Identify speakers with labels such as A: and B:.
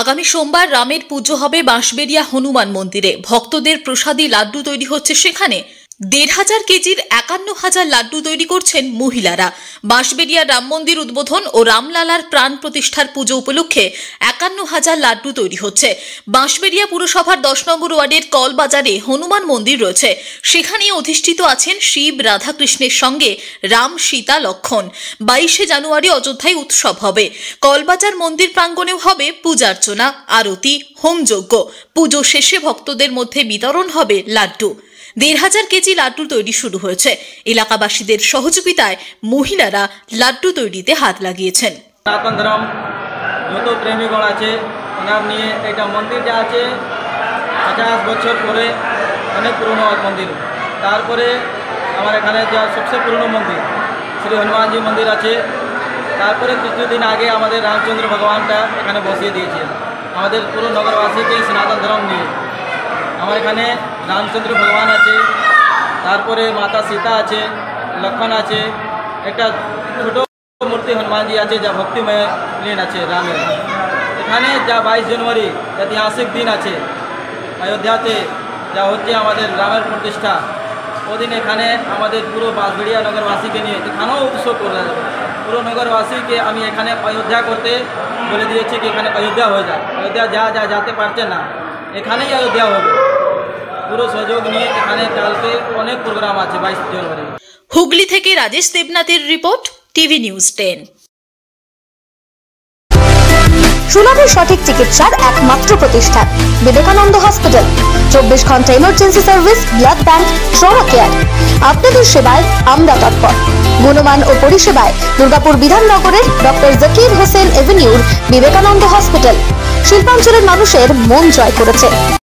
A: আগামী সোমবার রামের পুজো হবে বাঁশবেড়িয়া হনুমান মন্দিরে। ভক্তদের প্রসাদী লাড্ডু তৈরি হচ্ছে সেখানে। ১,৫০০ কেজির ৫১,০০০ লাড্ডু তৈরি করছেন মহিলারা। বাঁশবেড়িয়া রাম মন্দির উদ্বোধন ও রামলালার প্রাণ প্রতিষ্ঠার পুজো উপলক্ষে ৫১,০০০ লাড্ডু তৈরি হচ্ছে। বাঁশবেড়িয়া পুরসভার ১০ নম্বর ওয়ার্ডের কলবাজারে হনুমান মন্দির রয়েছে। সেখানেই অধিষ্ঠিত আছেন শিব রাধাকৃষ্ণের সঙ্গে রাম সীতা লক্ষণ। ২২শে জানুয়ারি অযোধ্যায় উৎসব হবে। কলবাজার মন্দির প্রাঙ্গণেও হবে পূজার্চনা, আরতি, হোমযজ্ঞ। পুজো শেষে ভক্তদের মধ্যে বিতরণ হবে লাড্ডু। ১,৫০০ কেজি লাড্ডু তৈরি শুরু হয়েছে। এলাকাবাসীদের সহযোগিতায় মহিলারা লাড্ডু তৈরিতে হাত লাগিয়েছেন।
B: সনাতন ধর্ম যত প্রেমীগণ আছে ওনার নিয়ে এটা মন্দির যা আছে ৫০ বছর পরে অনেক পুরনো মন্দির। তারপরে আমার এখানে যা সবচেয়ে পুরনো মন্দির শ্রী হনুমানজি মন্দির আছে। তারপরে কিছুদিন আগে আমাদের রামচন্দ্র ভগবানটা এখানে বসিয়ে দিয়েছে আমাদের পুরো নগরবাসীকে সনাতন ধর্ম নিয়ে। আমার এখানে রামচন্দ্র ভগবান আছে, তারপরে মাতা সীতা আছে, লক্ষণ আছে, একটা ছোট মূর্তি হনুমানজি আছে যা ভক্তিময় লীন আছে রামের। এখানে যা ২২ জানুয়ারি ঐতিহাসিক দিন আছে অযোধ্যাতে যা হচ্ছে আমাদের রামের প্রতিষ্ঠা, ওদিন এখানে আমাদের পুরো বাঁশবেড়িয়া নগরবাসীকে নিয়ে এখানেও উৎসব করা যাবে। পুরো নগরবাসীকে আমি এখানে অযোধ্যা করতে বলে দিয়েছি কি এখানে অযোধ্যা হয়ে যায়। অযোধ্যা যা যেতে পারছে না এখানেই অযোধ্যা হবে। পুরো সহযোগ নিয়ে এখানে কালকে অনেক প্রোগ্রাম আছে ২২ জানুয়ারি।
A: হুগলি থেকে রাজেশ দেবনাথের রিপোর্ট, টিভি নিউজ 10।
C: সুলভে সঠিক চিকিৎসার একমাত্র প্রতিষ্ঠান বিবেকানন্দ হসপিটাল। ২৪ ঘন্টা emergency service, blood bank, trauma care. আপনাদের সেবায় আমরা তৎপর। গুণমান ও পরিষেবায় দুর্গাপুর বিধাননগরের ডক্টর জাকির হোসেন এভিনিউর বিবেকানন্দ হসপিটাল শিল্পাঞ্চলের মানুষের মন জয় করেছে।